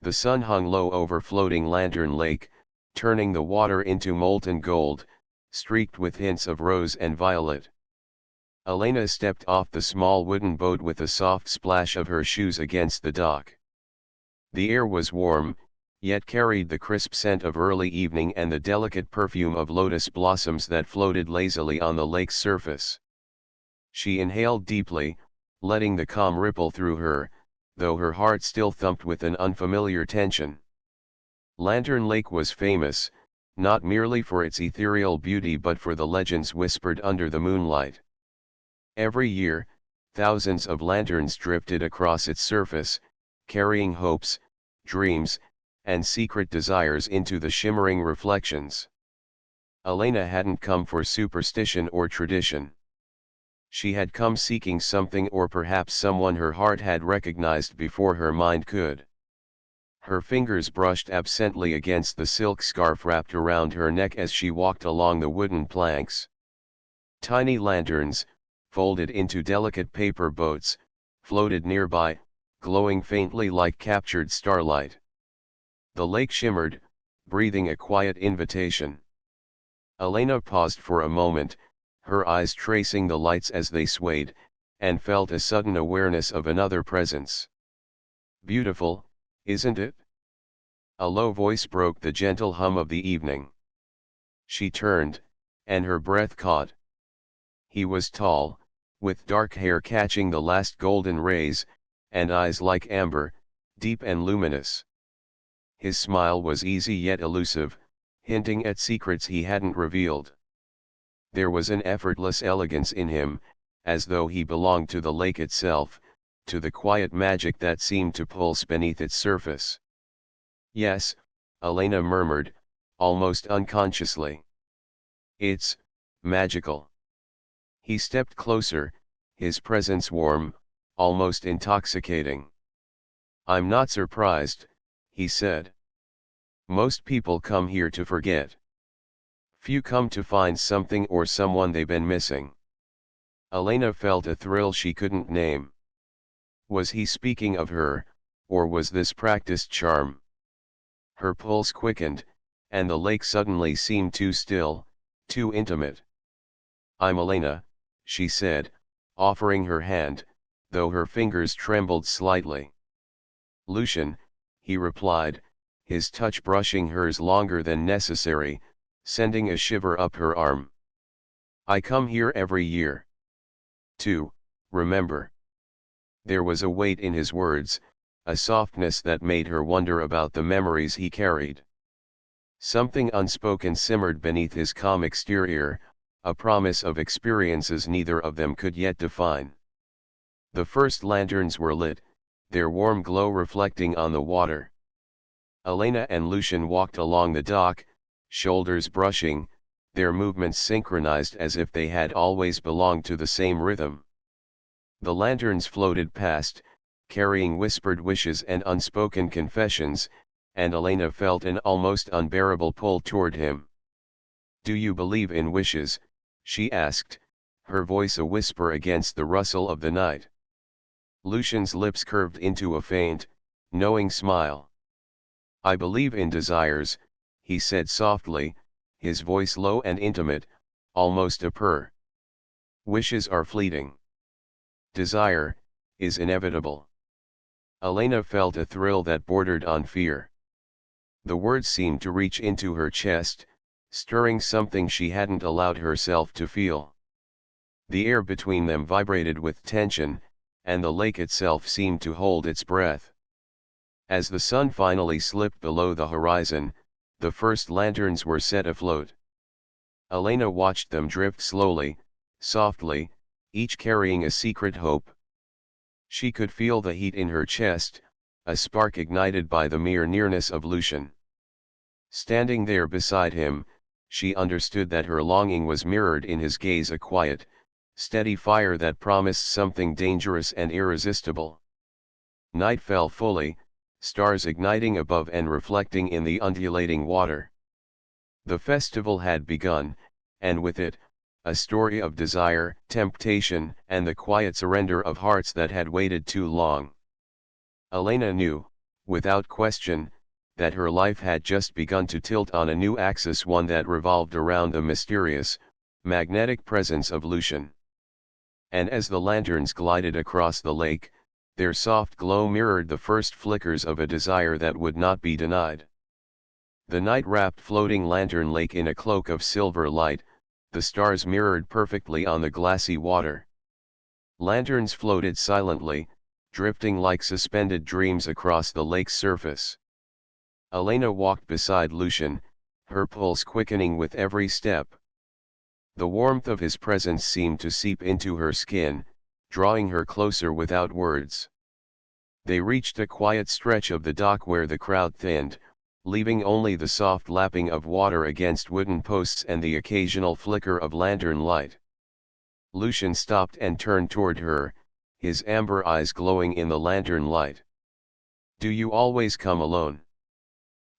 The sun hung low over floating Lantern Lake, turning the water into molten gold, streaked with hints of rose and violet. Elena stepped off the small wooden boat with a soft splash of her shoes against the dock. The air was warm, yet carried the crisp scent of early evening and the delicate perfume of lotus blossoms that floated lazily on the lake's surface. She inhaled deeply, letting the calm ripple through her, though her heart still thumped with an unfamiliar tension. Lantern Lake was famous, not merely for its ethereal beauty but for the legends whispered under the moonlight. Every year, thousands of lanterns drifted across its surface, carrying hopes, dreams, and secret desires into the shimmering reflections. Elena hadn't come for superstition or tradition. She had come seeking something or perhaps someone her heart had recognized before her mind could. Her fingers brushed absently against the silk scarf wrapped around her neck as she walked along the wooden planks. Tiny lanterns, folded into delicate paper boats, floated nearby, glowing faintly like captured starlight. The lake shimmered, breathing a quiet invitation. Elena paused for a moment, her eyes tracing the lights as they swayed, and felt a sudden awareness of another presence. "Beautiful, isn't it?" A low voice broke the gentle hum of the evening. She turned, and her breath caught. He was tall, with dark hair catching the last golden rays, and eyes like amber, deep and luminous. His smile was easy yet elusive, hinting at secrets he hadn't revealed. There was an effortless elegance in him, as though he belonged to the lake itself, to the quiet magic that seemed to pulse beneath its surface. "Yes," Elena murmured, almost unconsciously. "It's magical." He stepped closer, his presence warm, almost intoxicating. "I'm not surprised," he said. "Most people come here to forget. Few come to find something or someone they've been missing." Elena felt a thrill she couldn't name. Was he speaking of her, or was this practiced charm? Her pulse quickened, and the lake suddenly seemed too still, too intimate. "I'm Elena," she said, offering her hand, though her fingers trembled slightly. "Lucian," he replied, his touch brushing hers longer than necessary, sending a shiver up her arm. "I come here every year. To remember." There was a weight in his words, a softness that made her wonder about the memories he carried. Something unspoken simmered beneath his calm exterior, a promise of experiences neither of them could yet define. The first lanterns were lit, their warm glow reflecting on the water. Elena and Lucian walked along the dock, shoulders brushing, their movements synchronized as if they had always belonged to the same rhythm. The lanterns floated past, carrying whispered wishes and unspoken confessions, and Elena felt an almost unbearable pull toward him. "Do you believe in wishes?" she asked, her voice a whisper against the rustle of the night. Lucian's lips curved into a faint, knowing smile. "I believe in desires," he said softly, his voice low and intimate, almost a purr. "Wishes are fleeting. Desire is inevitable." Elena felt a thrill that bordered on fear. The words seemed to reach into her chest, stirring something she hadn't allowed herself to feel. The air between them vibrated with tension, and the lake itself seemed to hold its breath. As the sun finally slipped below the horizon, the first lanterns were set afloat. Elena watched them drift slowly, softly, each carrying a secret hope. She could feel the heat in her chest, a spark ignited by the mere nearness of Lucian. Standing there beside him, she understood that her longing was mirrored in his gaze, a quiet, steady fire that promised something dangerous and irresistible. Night fell fully, stars igniting above and reflecting in the undulating water. The festival had begun, and with it, a story of desire, temptation, and the quiet surrender of hearts that had waited too long. Elena knew, without question, that her life had just begun to tilt on a new axis, one that revolved around the mysterious, magnetic presence of Lucian. And as the lanterns glided across the lake, their soft glow mirrored the first flickers of a desire that would not be denied. The night wrapped floating lantern lake in a cloak of silver light, the stars mirrored perfectly on the glassy water. Lanterns floated silently, drifting like suspended dreams across the lake's surface. Elena walked beside Lucian, her pulse quickening with every step. The warmth of his presence seemed to seep into her skin, drawing her closer without words. They reached a quiet stretch of the dock where the crowd thinned, leaving only the soft lapping of water against wooden posts and the occasional flicker of lantern light. Lucian stopped and turned toward her, his amber eyes glowing in the lantern light. "Do you always come alone?"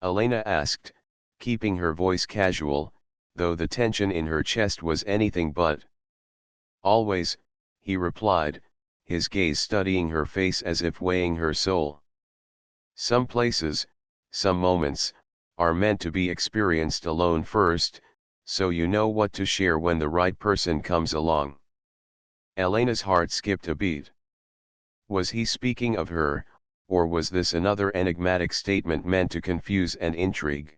Elena asked, keeping her voice casual, though the tension in her chest was anything but. "Always," he replied, his gaze studying her face as if weighing her soul. "Some places, some moments, are meant to be experienced alone first, so you know what to share when the right person comes along." Elena's heart skipped a beat. Was he speaking of her, or was this another enigmatic statement meant to confuse and intrigue?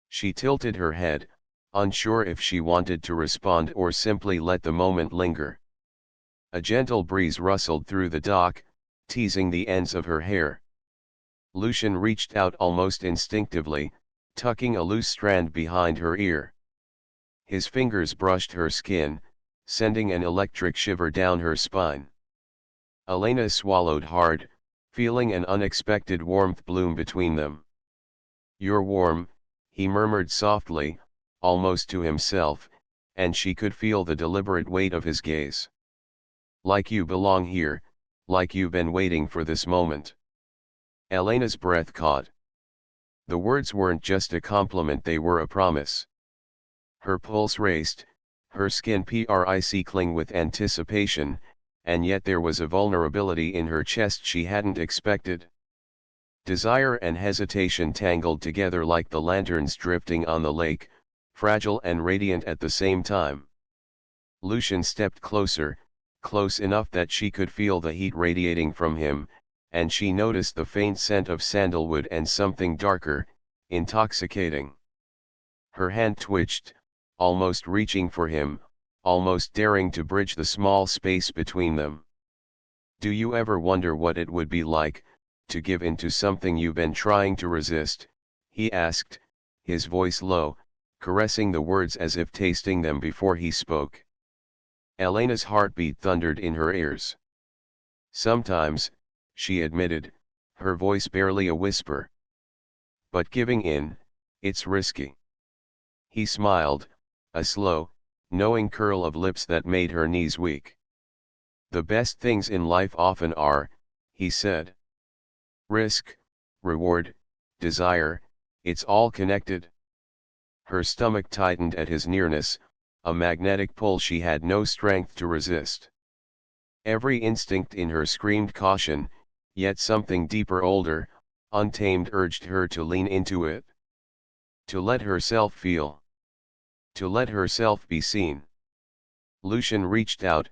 She tilted her head, unsure if she wanted to respond or simply let the moment linger. A gentle breeze rustled through the dock, teasing the ends of her hair. Lucian reached out almost instinctively, tucking a loose strand behind her ear. His fingers brushed her skin, sending an electric shiver down her spine. Elena swallowed hard, feeling an unexpected warmth bloom between them. "You're warm," he murmured softly, almost to himself, and she could feel the deliberate weight of his gaze. "Like you belong here, like you've been waiting for this moment." Elena's breath caught. The words weren't just a compliment, they were a promise. Her pulse raced, her skin prickling with anticipation, and yet there was a vulnerability in her chest she hadn't expected. Desire and hesitation tangled together like the lanterns drifting on the lake, fragile and radiant at the same time. Lucian stepped closer, close enough that she could feel the heat radiating from him, and she noticed the faint scent of sandalwood and something darker, intoxicating. Her hand twitched, almost reaching for him, almost daring to bridge the small space between them. "Do you ever wonder what it would be like, to give in to something you've been trying to resist?" he asked, his voice low, caressing the words as if tasting them before he spoke. Elena's heartbeat thundered in her ears. "Sometimes," she admitted, her voice barely a whisper. "But giving in, it's risky." He smiled, a slow, knowing curl of lips that made her knees weak. "The best things in life often are," he said. "Risk, reward, desire, it's all connected." Her stomach tightened at his nearness, a magnetic pull she had no strength to resist. Every instinct in her screamed caution, yet something deeper, older, untamed urged her to lean into it. To let herself feel. To let herself be seen. Lucian reached out,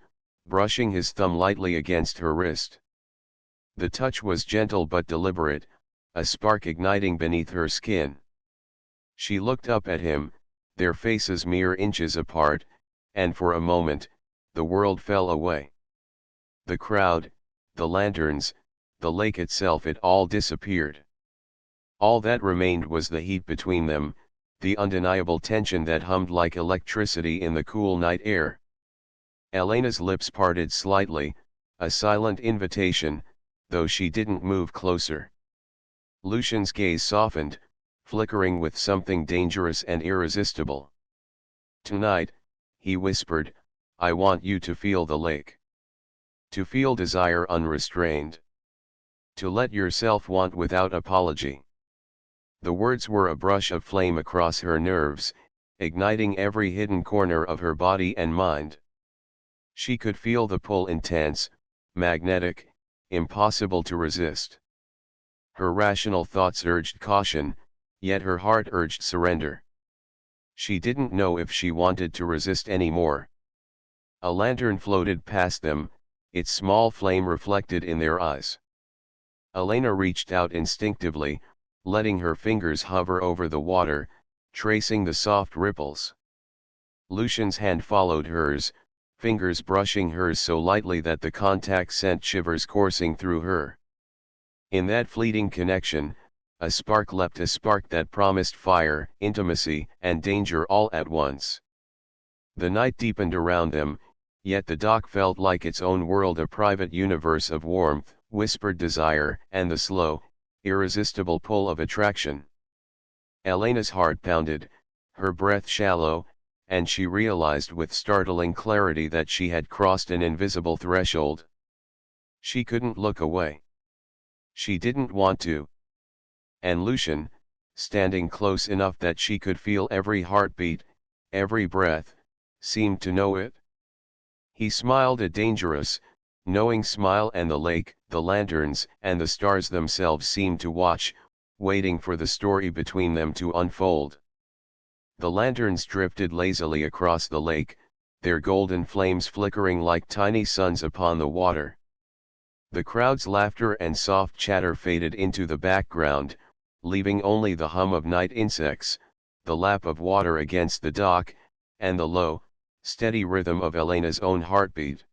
brushing his thumb lightly against her wrist. The touch was gentle but deliberate, a spark igniting beneath her skin. She looked up at him, their faces mere inches apart, and for a moment, the world fell away. The crowd, the lanterns, the lake itself, it all disappeared. All that remained was the heat between them, the undeniable tension that hummed like electricity in the cool night air. Elena's lips parted slightly, a silent invitation, though she didn't move closer. Lucian's gaze softened, flickering with something dangerous and irresistible. "Tonight," he whispered, "I want you to feel the lake. To feel desire unrestrained. To let yourself want without apology." The words were a brush of flame across her nerves, igniting every hidden corner of her body and mind. She could feel the pull, intense, magnetic, impossible to resist. Her rational thoughts urged caution, yet her heart urged surrender. She didn't know if she wanted to resist anymore. A lantern floated past them, its small flame reflected in their eyes. Elena reached out instinctively, letting her fingers hover over the water, tracing the soft ripples. Lucian's hand followed hers, fingers brushing hers so lightly that the contact sent shivers coursing through her. In that fleeting connection, a spark leapt, a spark that promised fire, intimacy, and danger all at once. The night deepened around them, yet the dock felt like its own world, a private universe of warmth, whispered desire, and the slow, irresistible pull of attraction. Elena's heart pounded, her breath shallow, and she realized with startling clarity that she had crossed an invisible threshold. She couldn't look away. She didn't want to. And Lucian, standing close enough that she could feel every heartbeat, every breath, seemed to know it. He smiled, a dangerous, knowing smile, and the lake, the lanterns, and the stars themselves seemed to watch, waiting for the story between them to unfold. The lanterns drifted lazily across the lake, their golden flames flickering like tiny suns upon the water. The crowd's laughter and soft chatter faded into the background, leaving only the hum of night insects, the lap of water against the dock, and the low, steady rhythm of Elena's own heartbeat.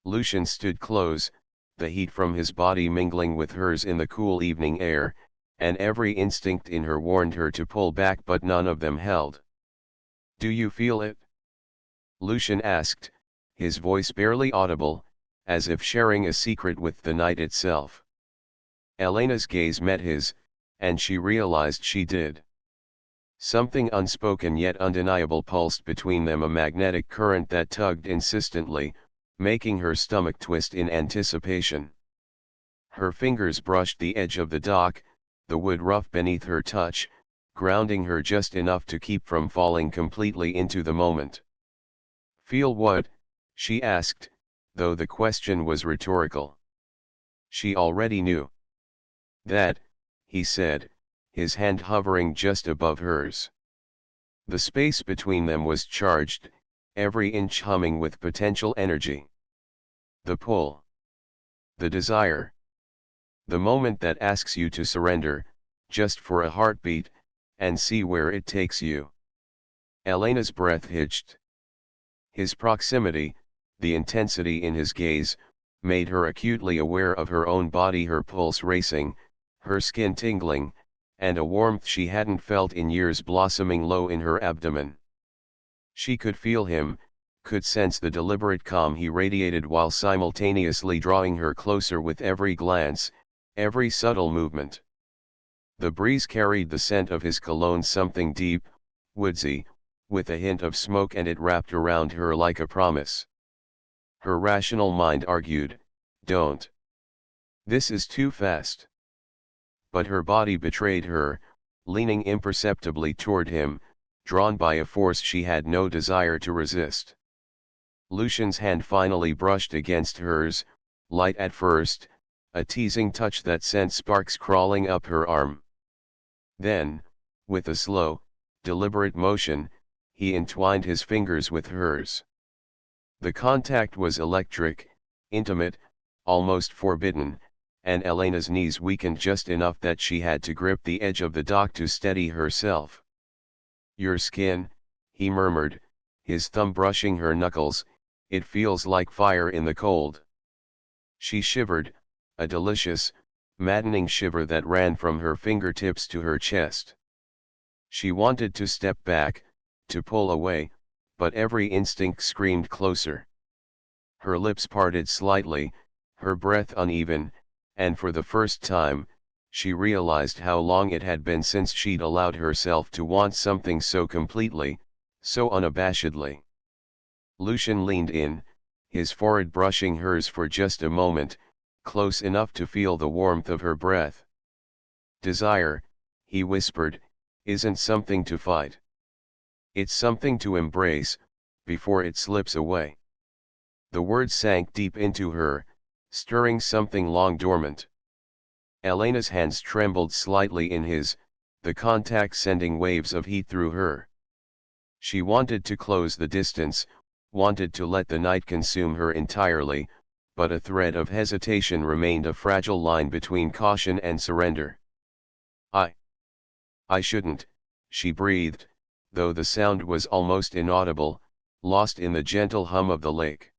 Lucian stood close, the heat from his body mingling with hers in the cool evening air, and every instinct in her warned her to pull back, but none of them held. "Do you feel it?" Lucian asked, his voice barely audible, as if sharing a secret with the night itself. Elena's gaze met his, and she realized she did. Something unspoken yet undeniable pulsed between them, a magnetic current that tugged insistently, making her stomach twist in anticipation. Her fingers brushed the edge of the dock, the wood rough beneath her touch, grounding her just enough to keep from falling completely into the moment. "Feel what?" she asked, though the question was rhetorical. She already knew. "That," he said, his hand hovering just above hers. The space between them was charged, every inch humming with potential energy. The pull. The desire. The moment that asks you to surrender, just for a heartbeat, and see where it takes you. Elena's breath hitched. His proximity, the intensity in his gaze, made her acutely aware of her own body, her pulse racing, her skin tingling, and a warmth she hadn't felt in years blossoming low in her abdomen. She could feel him, could sense the deliberate calm he radiated while simultaneously drawing her closer with every glance, every subtle movement. The breeze carried the scent of his cologne, something deep, woodsy, with a hint of smoke, and it wrapped around her like a promise. Her rational mind argued, "Don't. This is too fast." But her body betrayed her, leaning imperceptibly toward him, drawn by a force she had no desire to resist. Lucian's hand finally brushed against hers, light at first, a teasing touch that sent sparks crawling up her arm. Then, with a slow, deliberate motion, he entwined his fingers with hers. The contact was electric, intimate, almost forbidden, and Elena's knees weakened just enough that she had to grip the edge of the dock to steady herself. "Your skin," he murmured, his thumb brushing her knuckles, "it feels like fire in the cold." She shivered, a delicious, maddening shiver that ran from her fingertips to her chest. She wanted to step back, to pull away, but every instinct screamed closer. Her lips parted slightly, her breath uneven, and for the first time, she realized how long it had been since she'd allowed herself to want something so completely, so unabashedly. Lucian leaned in, his forehead brushing hers for just a moment, close enough to feel the warmth of her breath. "Desire," he whispered, "isn't something to fight. It's something to embrace, before it slips away." The words sank deep into her, stirring something long dormant. Elena's hands trembled slightly in his, the contact sending waves of heat through her. She wanted to close the distance, wanted to let the night consume her entirely, but a thread of hesitation remained, a fragile line between caution and surrender. I shouldn't, she breathed, though the sound was almost inaudible, lost in the gentle hum of the lake.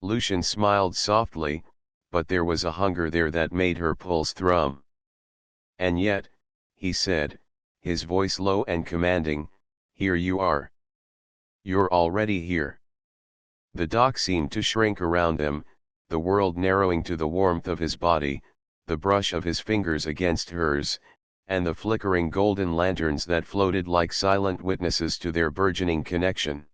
Lucian smiled softly, but there was a hunger there that made her pulse thrum. And yet, he said, his voice low and commanding, here you are. You're already here. The dock seemed to shrink around them, the world narrowing to the warmth of his body, the brush of his fingers against hers, and the flickering golden lanterns that floated like silent witnesses to their burgeoning connection.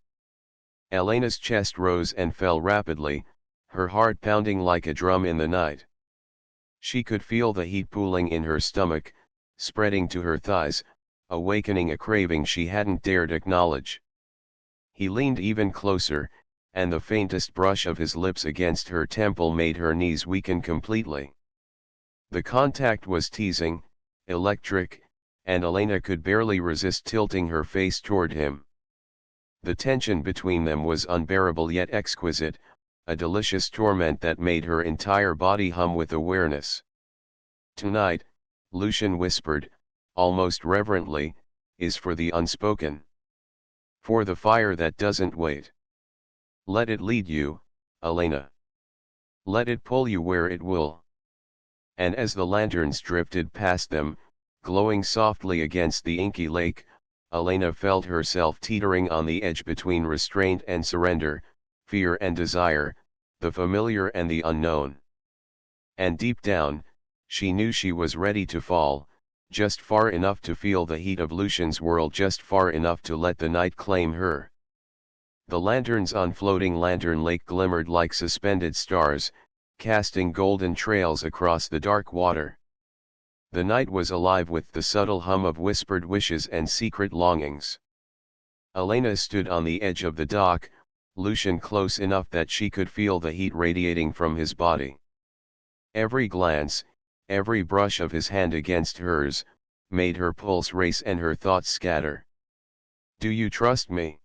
Elena's chest rose and fell rapidly, her heart pounding like a drum in the night. She could feel the heat pooling in her stomach, spreading to her thighs, awakening a craving she hadn't dared acknowledge. He leaned even closer, and the faintest brush of his lips against her temple made her knees weaken completely. The contact was teasing, electric, and Elena could barely resist tilting her face toward him. The tension between them was unbearable yet exquisite, a delicious torment that made her entire body hum with awareness. Tonight, Lucian whispered, almost reverently, is for the unspoken. For the fire that doesn't wait. Let it lead you, Elena. Let it pull you where it will. And as the lanterns drifted past them, glowing softly against the inky lake, Elena felt herself teetering on the edge between restraint and surrender, fear and desire, the familiar and the unknown. And deep down, she knew she was ready to fall, just far enough to feel the heat of Lucian's world, just far enough to let the night claim her. The lanterns on floating Lantern Lake glimmered like suspended stars, casting golden trails across the dark water. The night was alive with the subtle hum of whispered wishes and secret longings. Elena stood on the edge of the dock, Lucian close enough that she could feel the heat radiating from his body. Every glance, every brush of his hand against hers, made her pulse race and her thoughts scatter. "Do you trust me?"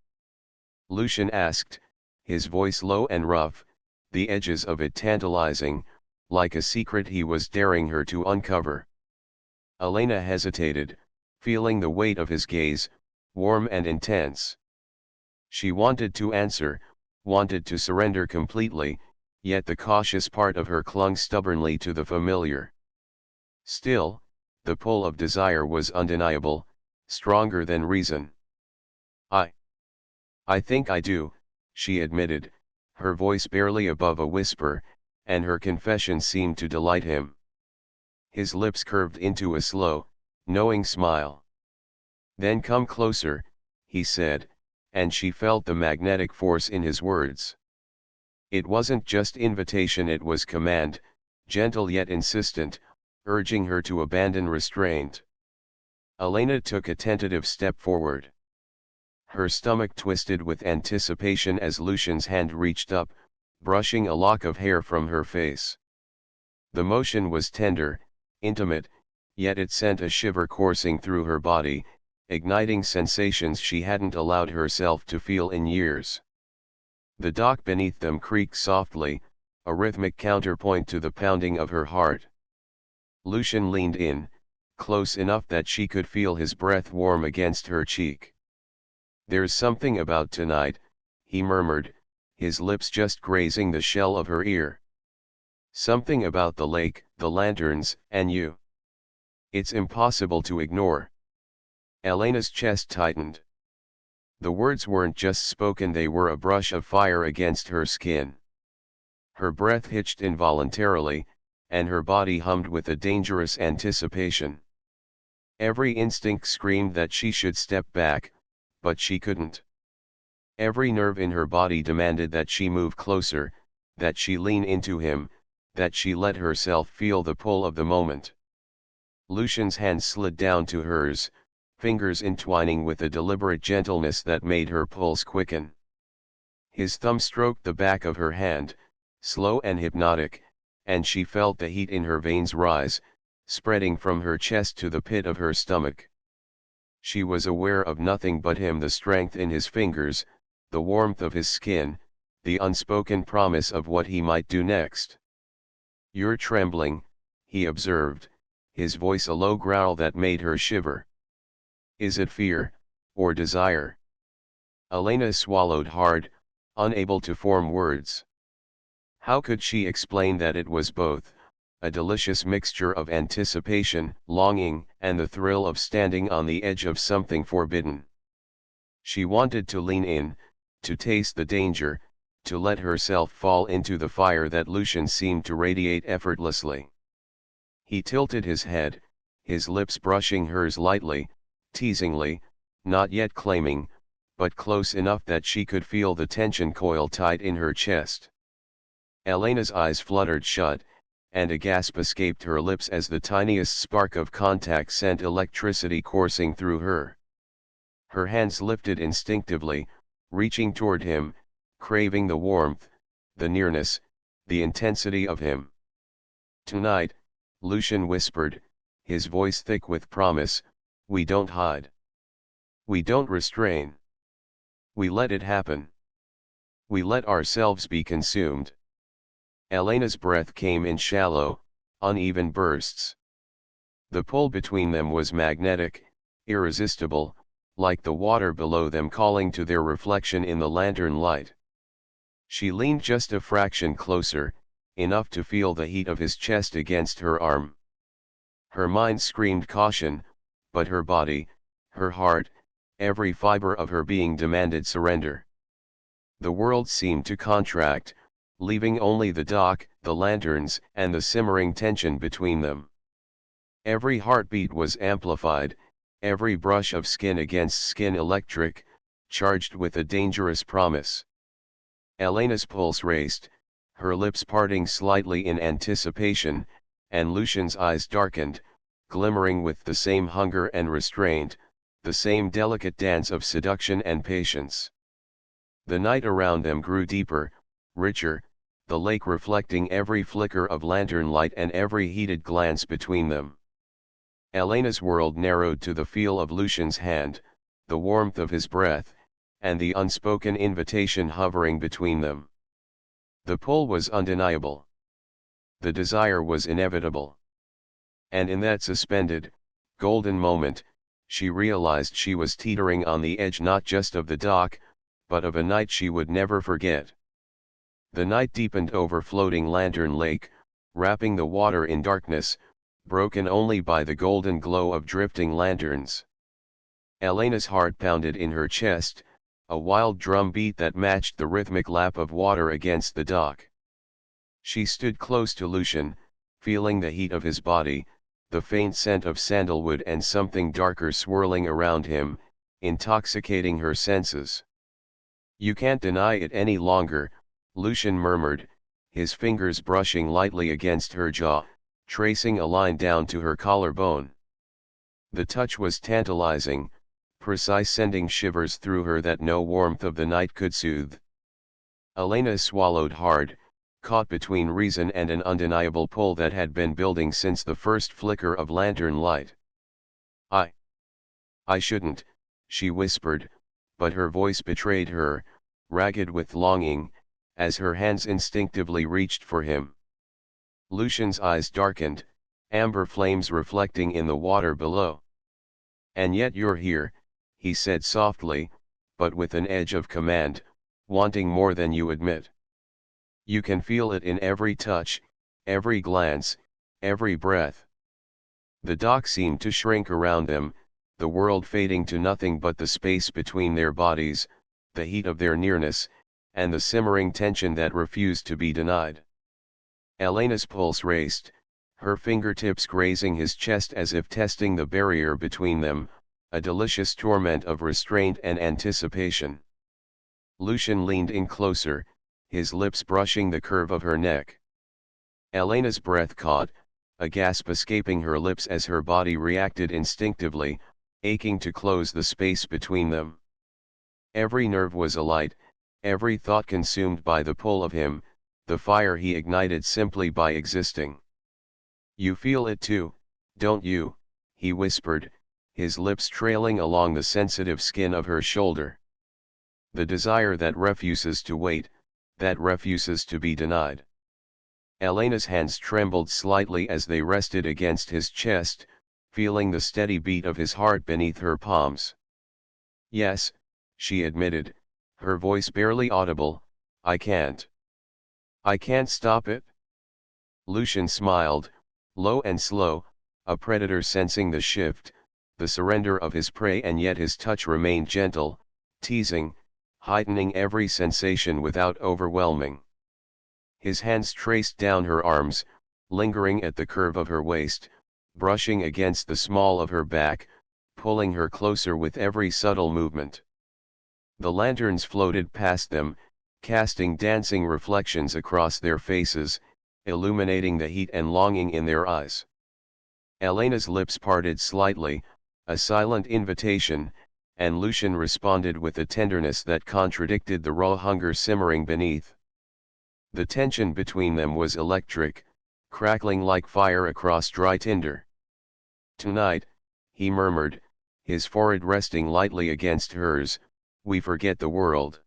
Lucian asked, his voice low and rough, the edges of it tantalizing, like a secret he was daring her to uncover. Elena hesitated, feeling the weight of his gaze, warm and intense. She wanted to answer, wanted to surrender completely, yet the cautious part of her clung stubbornly to the familiar. Still, the pull of desire was undeniable, stronger than reason. I think I do," she admitted, her voice barely above a whisper, and her confession seemed to delight him. His lips curved into a slow, knowing smile. "Then come closer," he said, and she felt the magnetic force in his words. It wasn't just invitation, it was command, gentle yet insistent, urging her to abandon restraint. Elena took a tentative step forward. Her stomach twisted with anticipation as Lucian's hand reached up, brushing a lock of hair from her face. The motion was tender, intimate, yet it sent a shiver coursing through her body, igniting sensations she hadn't allowed herself to feel in years. The dock beneath them creaked softly, a rhythmic counterpoint to the pounding of her heart. Lucian leaned in, close enough that she could feel his breath warm against her cheek. "There's something about tonight," he murmured, his lips just grazing the shell of her ear. "Something about the lake, the lanterns, and you. It's impossible to ignore." Elena's chest tightened. The words weren't just spoken, they were a brush of fire against her skin. Her breath hitched involuntarily, and her body hummed with a dangerous anticipation. Every instinct screamed that she should step back, but she couldn't. Every nerve in her body demanded that she move closer, that she lean into him, that she let herself feel the pull of the moment. Lucian's hand slid down to hers, fingers entwining with a deliberate gentleness that made her pulse quicken. His thumb stroked the back of her hand, slow and hypnotic, and she felt the heat in her veins rise, spreading from her chest to the pit of her stomach. She was aware of nothing but him, the strength in his fingers, the warmth of his skin, the unspoken promise of what he might do next. "You're trembling," he observed, his voice a low growl that made her shiver. "Is it fear, or desire?" Elena swallowed hard, unable to form words. How could she explain that it was both, a delicious mixture of anticipation, longing, and the thrill of standing on the edge of something forbidden? She wanted to lean in, to taste the danger, to let herself fall into the fire that Lucian seemed to radiate effortlessly. He tilted his head, his lips brushing hers lightly, teasingly, not yet claiming, but close enough that she could feel the tension coil tight in her chest. Elena's eyes fluttered shut, and a gasp escaped her lips as the tiniest spark of contact sent electricity coursing through her. Her hands lifted instinctively, reaching toward him, craving the warmth, the nearness, the intensity of him. "Tonight," Lucian whispered, his voice thick with promise, "we don't hide. We don't restrain. We let it happen. We let ourselves be consumed." Elena's breath came in shallow, uneven bursts. The pull between them was magnetic, irresistible, like the water below them calling to their reflection in the lantern light. She leaned just a fraction closer, enough to feel the heat of his chest against her arm. Her mind screamed caution, but her body, her heart, every fiber of her being demanded surrender. The world seemed to contract, leaving only the dock, the lanterns, and the simmering tension between them. Every heartbeat was amplified, every brush of skin against skin electric, charged with a dangerous promise. Elena's pulse raced, her lips parting slightly in anticipation, and Lucian's eyes darkened, glimmering with the same hunger and restraint, the same delicate dance of seduction and patience. The night around them grew deeper, richer, the lake reflecting every flicker of lantern light and every heated glance between them. Elena's world narrowed to the feel of Lucian's hand, the warmth of his breath, and the unspoken invitation hovering between them. The pull was undeniable. The desire was inevitable. And in that suspended, golden moment, she realized she was teetering on the edge not just of the dock, but of a night she would never forget. The night deepened over floating Lantern Lake, wrapping the water in darkness, broken only by the golden glow of drifting lanterns. Elena's heart pounded in her chest, a wild drum beat that matched the rhythmic lap of water against the dock. She stood close to Lucian, feeling the heat of his body, the faint scent of sandalwood and something darker swirling around him, intoxicating her senses. "You can't deny it any longer," Lucian murmured, his fingers brushing lightly against her jaw, tracing a line down to her collarbone. The touch was tantalizing, precise, sending shivers through her that no warmth of the night could soothe. Elena swallowed hard, caught between reason and an undeniable pull that had been building since the first flicker of lantern light. I shouldn't," she whispered, but her voice betrayed her, ragged with longing, as her hands instinctively reached for him. Lucian's eyes darkened, amber flames reflecting in the water below. "And yet you're here," he said softly, but with an edge of command, "wanting more than you admit. You can feel it in every touch, every glance, every breath." The dock seemed to shrink around them, the world fading to nothing but the space between their bodies, the heat of their nearness, and the simmering tension that refused to be denied. Elena's pulse raced, her fingertips grazing his chest as if testing the barrier between them, a delicious torment of restraint and anticipation. Lucian leaned in closer, his lips brushing the curve of her neck. Elena's breath caught, a gasp escaping her lips as her body reacted instinctively, aching to close the space between them. Every nerve was alight, every thought consumed by the pull of him, the fire he ignited simply by existing. "You feel it too," "Don't you?" he whispered, his lips trailing along the sensitive skin of her shoulder. The desire that refuses to wait, that refuses to be denied. Elena's hands trembled slightly as they rested against his chest, feeling the steady beat of his heart beneath her palms. "Yes," she admitted, her voice barely audible, "I can't. I can't stop it." Lucian smiled, low and slow, a predator sensing the shift, the surrender of his prey, and yet his touch remained gentle, teasing, heightening every sensation without overwhelming. His hands traced down her arms, lingering at the curve of her waist, brushing against the small of her back, pulling her closer with every subtle movement. The lanterns floated past them, casting dancing reflections across their faces, illuminating the heat and longing in their eyes. Elena's lips parted slightly, a silent invitation, and Lucian responded with a tenderness that contradicted the raw hunger simmering beneath. The tension between them was electric, crackling like fire across dry tinder. "Tonight," he murmured, his forehead resting lightly against hers, "we forget the world.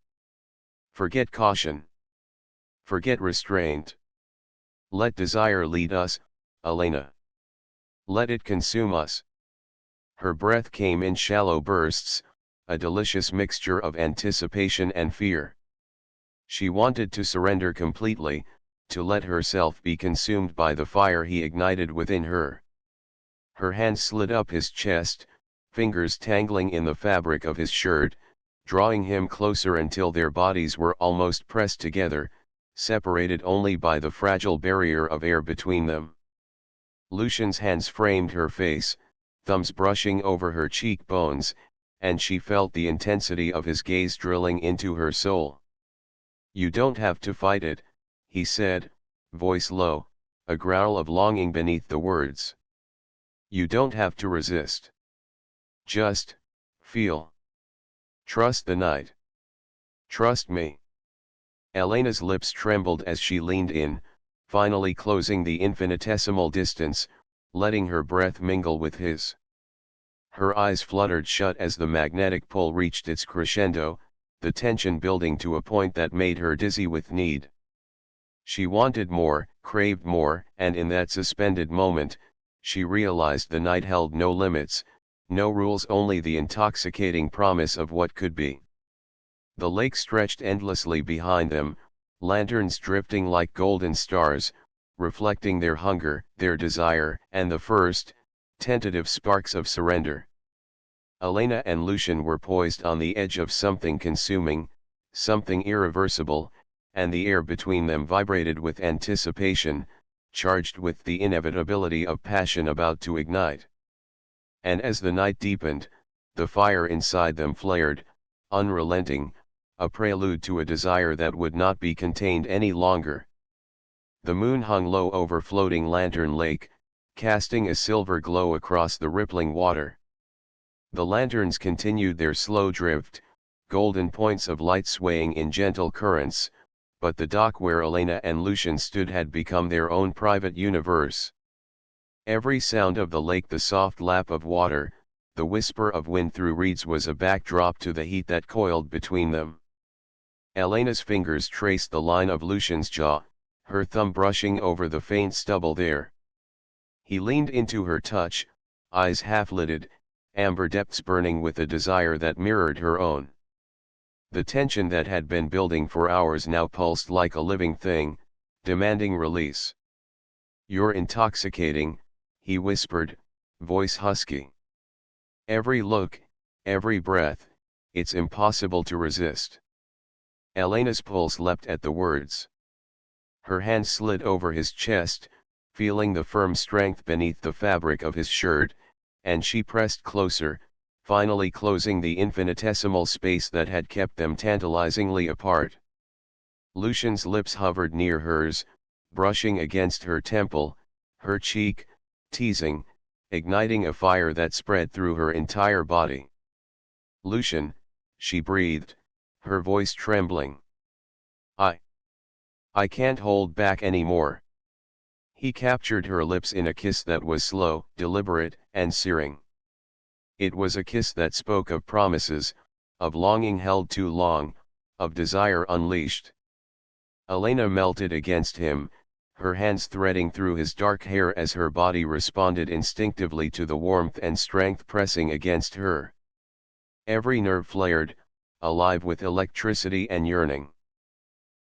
Forget caution. Forget restraint. Let desire lead us, Elena. Let it consume us." Her breath came in shallow bursts, a delicious mixture of anticipation and fear. She wanted to surrender completely, to let herself be consumed by the fire he ignited within her. Her hands slid up his chest, fingers tangling in the fabric of his shirt, drawing him closer until their bodies were almost pressed together, separated only by the fragile barrier of air between them. Lucian's hands framed her face, thumbs brushing over her cheekbones, and she felt the intensity of his gaze drilling into her soul. "You don't have to fight it," he said, voice low, a growl of longing beneath the words. "You don't have to resist. Just feel. Trust the night. Trust me." Elena's lips trembled as she leaned in, finally closing the infinitesimal distance, letting her breath mingle with his. Her eyes fluttered shut as the magnetic pull reached its crescendo, the tension building to a point that made her dizzy with need. She wanted more, craved more, and in that suspended moment, she realized the night held no limits, no rules, only the intoxicating promise of what could be. The lake stretched endlessly behind them, lanterns drifting like golden stars, reflecting their hunger, their desire, and the first, tentative sparks of surrender. Elena and Lucian were poised on the edge of something consuming, something irreversible, and the air between them vibrated with anticipation, charged with the inevitability of passion about to ignite. And as the night deepened, the fire inside them flared, unrelenting, a prelude to a desire that would not be contained any longer. The moon hung low over floating Lantern Lake, casting a silver glow across the rippling water. The lanterns continued their slow drift, golden points of light swaying in gentle currents, but the dock where Elena and Lucian stood had become their own private universe. Every sound of the lake, the soft lap of water, the whisper of wind through reeds, was a backdrop to the heat that coiled between them. Elena's fingers traced the line of Lucian's jaw, her thumb brushing over the faint stubble there. He leaned into her touch, eyes half-lidded, amber depths burning with a desire that mirrored her own. The tension that had been building for hours now pulsed like a living thing, demanding release. "You're intoxicating," he whispered, voice husky. "Every look, every breath, it's impossible to resist." Elena's pulse leapt at the words. Her hand slid over his chest, feeling the firm strength beneath the fabric of his shirt, and she pressed closer, finally closing the infinitesimal space that had kept them tantalizingly apart. Lucian's lips hovered near hers, brushing against her temple, her cheek, teasing, igniting a fire that spread through her entire body. "Lucian," she breathed, her voice trembling. I can't hold back anymore." He captured her lips in a kiss that was slow, deliberate, and searing. It was a kiss that spoke of promises, of longing held too long, of desire unleashed. Elena melted against him, her hands threading through his dark hair as her body responded instinctively to the warmth and strength pressing against her. Every nerve flared, alive with electricity and yearning.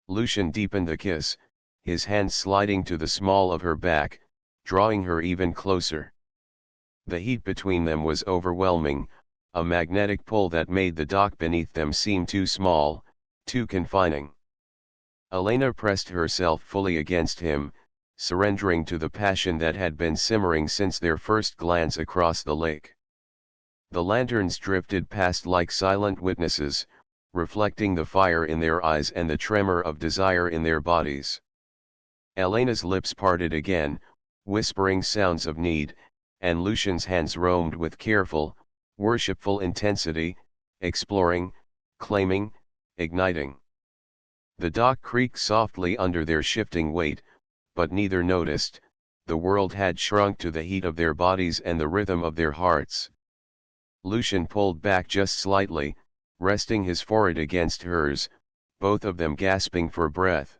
Lucian deepened the kiss, his hands sliding to the small of her back, drawing her even closer. The heat between them was overwhelming, a magnetic pull that made the dock beneath them seem too small, too confining. Elena pressed herself fully against him, surrendering to the passion that had been simmering since their first glance across the lake. The lanterns drifted past like silent witnesses, reflecting the fire in their eyes and the tremor of desire in their bodies. Elena's lips parted again, whispering sounds of need, and Lucian's hands roamed with careful, worshipful intensity, exploring, claiming, igniting. The dock creaked softly under their shifting weight, but neither noticed. The world had shrunk to the heat of their bodies and the rhythm of their hearts. Lucian pulled back just slightly, resting his forehead against hers, both of them gasping for breath.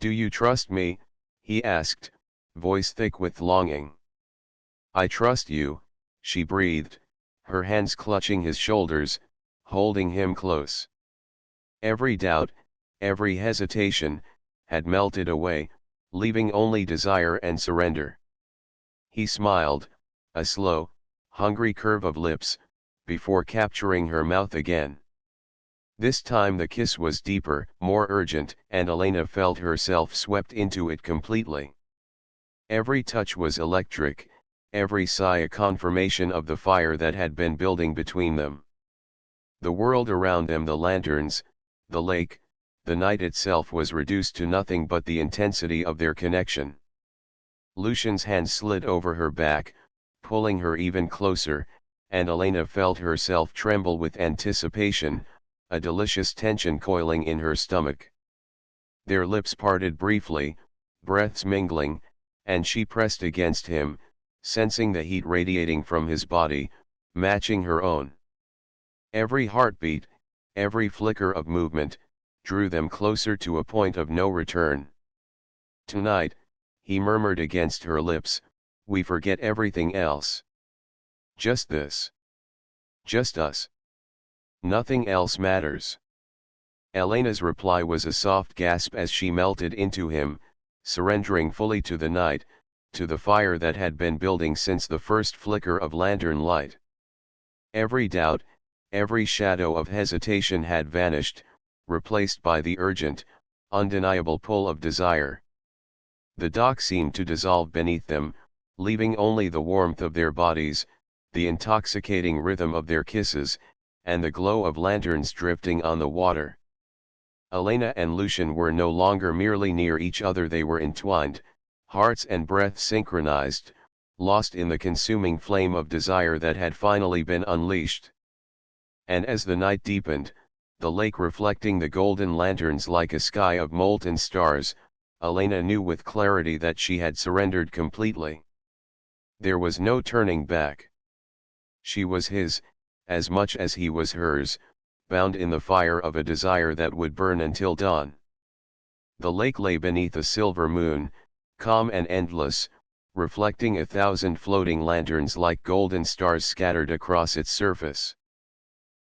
"Do you trust me?" he asked, voice thick with longing. "I trust you," she breathed, her hands clutching his shoulders, holding him close. Every doubt, every hesitation, had melted away, leaving only desire and surrender. He smiled, a slow, hungry curve of lips, before capturing her mouth again. This time the kiss was deeper, more urgent, and Elena felt herself swept into it completely. Every touch was electric, every sigh a confirmation of the fire that had been building between them. The world around them, the lanterns, the lake, the night itself, was reduced to nothing but the intensity of their connection. Lucian's hand slid over her back, pulling her even closer, and Elena felt herself tremble with anticipation, a delicious tension coiling in her stomach. Their lips parted briefly, breaths mingling, and she pressed against him, sensing the heat radiating from his body, matching her own. Every heartbeat, every flicker of movement, drew them closer to a point of no return. "Tonight," he murmured against her lips, "we forget everything else. Just this. Just us. Nothing else matters." Elena's reply was a soft gasp as she melted into him, surrendering fully to the night, to the fire that had been building since the first flicker of lantern light. Every doubt, every shadow of hesitation had vanished, replaced by the urgent, undeniable pull of desire. The dock seemed to dissolve beneath them, leaving only the warmth of their bodies, the intoxicating rhythm of their kisses, and the glow of lanterns drifting on the water. Elena and Lucian were no longer merely near each other, they were entwined, hearts and breath synchronized, lost in the consuming flame of desire that had finally been unleashed. And as the night deepened, the lake reflecting the golden lanterns like a sky of molten stars, Elena knew with clarity that she had surrendered completely. There was no turning back. She was his, as much as he was hers, bound in the fire of a desire that would burn until dawn. The lake lay beneath a silver moon, calm and endless, reflecting 1,000 floating lanterns like golden stars scattered across its surface.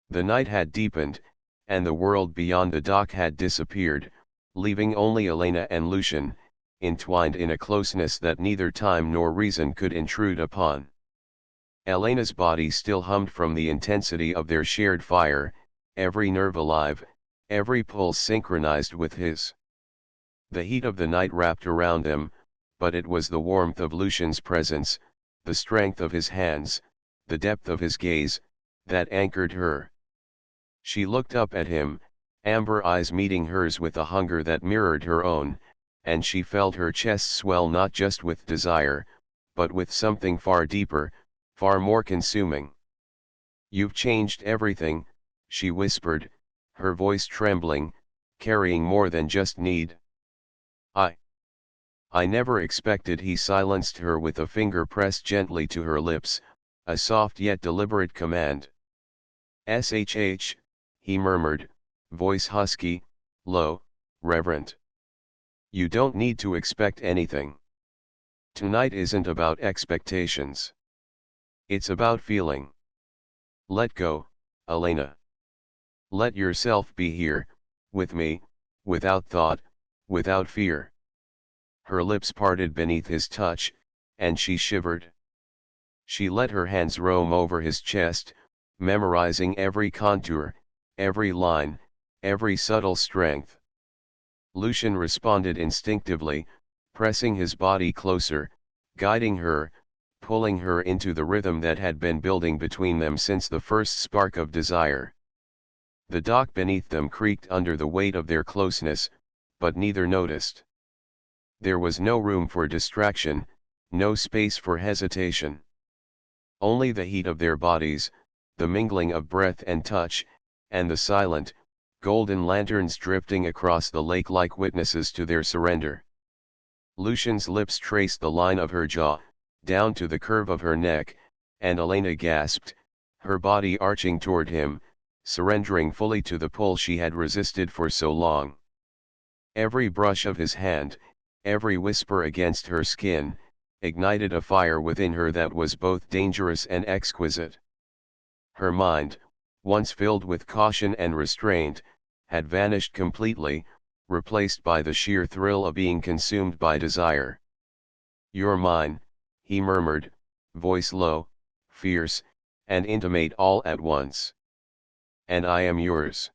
The night had deepened, and the world beyond the dock had disappeared, leaving only Elena and Lucian, entwined in a closeness that neither time nor reason could intrude upon. Elena's body still hummed from the intensity of their shared fire, every nerve alive, every pulse synchronized with his. The heat of the night wrapped around them, but it was the warmth of Lucian's presence, the strength of his hands, the depth of his gaze, that anchored her. She looked up at him, amber eyes meeting hers with a hunger that mirrored her own, and she felt her chest swell not just with desire, but with something far deeper, far more consuming. "You've changed everything," she whispered, her voice trembling, carrying more than just need. I I never expected. He silenced her with a finger pressed gently to her lips, a soft yet deliberate command. "SHH, he murmured, voice husky, low, reverent. "You don't need to expect anything. Tonight isn't about expectations. It's about feeling. Let go, Elena. Let yourself be here, with me, without thought, without fear." Her lips parted beneath his touch, and she shivered. She let her hands roam over his chest, memorizing every contour, every line, every subtle strength. Lucian responded instinctively, pressing his body closer, guiding her, pulling her into the rhythm that had been building between them since the first spark of desire. The dock beneath them creaked under the weight of their closeness, but neither noticed. There was no room for distraction, no space for hesitation. Only the heat of their bodies, the mingling of breath and touch, and the silent, golden lanterns drifting across the lake like witnesses to their surrender. Lucian's lips traced the line of her jaw, down to the curve of her neck, and Elena gasped, her body arching toward him, surrendering fully to the pull she had resisted for so long. Every brush of his hand, every whisper against her skin, ignited a fire within her that was both dangerous and exquisite. Her mind, once filled with caution and restraint, had vanished completely, replaced by the sheer thrill of being consumed by desire. "You're mine," he murmured, voice low, fierce, and intimate all at once. "And I am yours.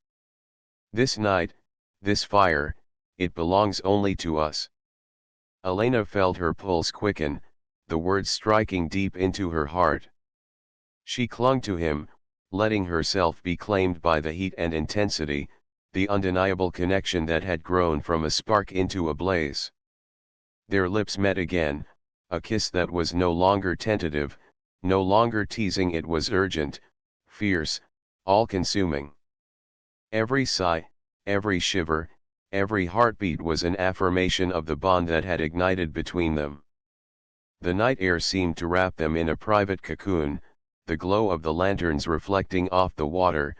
This night, this fire, it belongs only to us." Elena felt her pulse quicken, the words striking deep into her heart. She clung to him, letting herself be claimed by the heat and intensity, the undeniable connection that had grown from a spark into a blaze. Their lips met again, a kiss that was no longer tentative, no longer teasing. It was urgent, fierce, all-consuming. Every sigh, every shiver, every heartbeat was an affirmation of the bond that had ignited between them. The night air seemed to wrap them in a private cocoon, the glow of the lanterns reflecting off the water,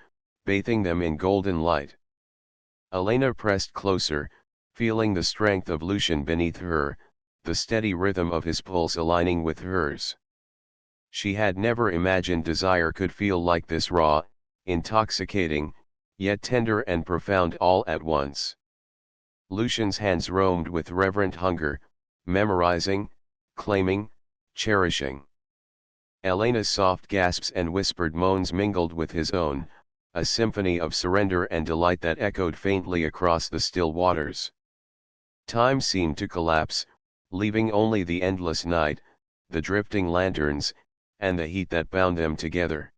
bathing them in golden light. Elena pressed closer, feeling the strength of Lucian beneath her, the steady rhythm of his pulse aligning with hers. She had never imagined desire could feel like this, raw, intoxicating, yet tender and profound all at once. Lucian's hands roamed with reverent hunger, memorizing, claiming, cherishing. Elena's soft gasps and whispered moans mingled with his own, a symphony of surrender and delight that echoed faintly across the still waters. Time seemed to collapse, leaving only the endless night, the drifting lanterns, and the heat that bound them together.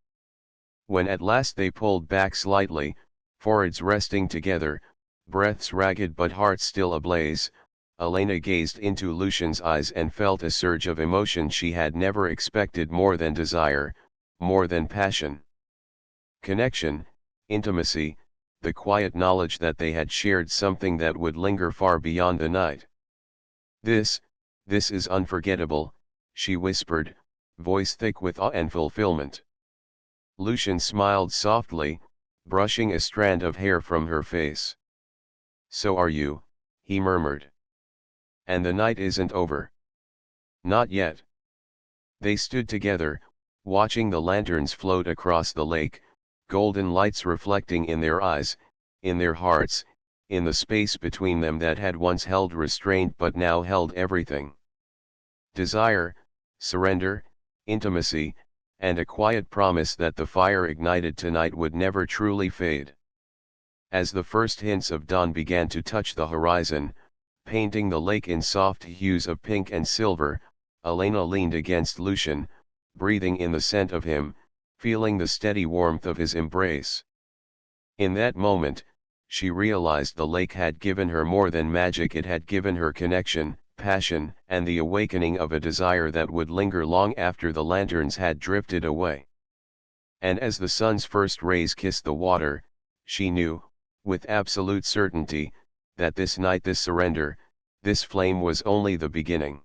When at last they pulled back slightly, foreheads resting together, breaths ragged but hearts still ablaze, Elena gazed into Lucian's eyes and felt a surge of emotion she had never expected, more than desire, more than passion. Connection, intimacy, the quiet knowledge that they had shared something that would linger far beyond the night. This is unforgettable," she whispered, voice thick with awe and fulfillment. Lucian smiled softly, brushing a strand of hair from her face. "So are you," he murmured. "And the night isn't over." "Not yet." They stood together, watching the lanterns float across the lake, golden lights reflecting in their eyes, in their hearts, in the space between them that had once held restraint but now held everything. Desire, surrender, intimacy, and a quiet promise that the fire ignited tonight would never truly fade. As the first hints of dawn began to touch the horizon, painting the lake in soft hues of pink and silver, Elena leaned against Lucian, breathing in the scent of him, feeling the steady warmth of his embrace. In that moment, she realized the lake had given her more than magic. It had given her connection, passion, and the awakening of a desire that would linger long after the lanterns had drifted away. And as the sun's first rays kissed the water, she knew, with absolute certainty, that this night, this surrender, this flame was only the beginning.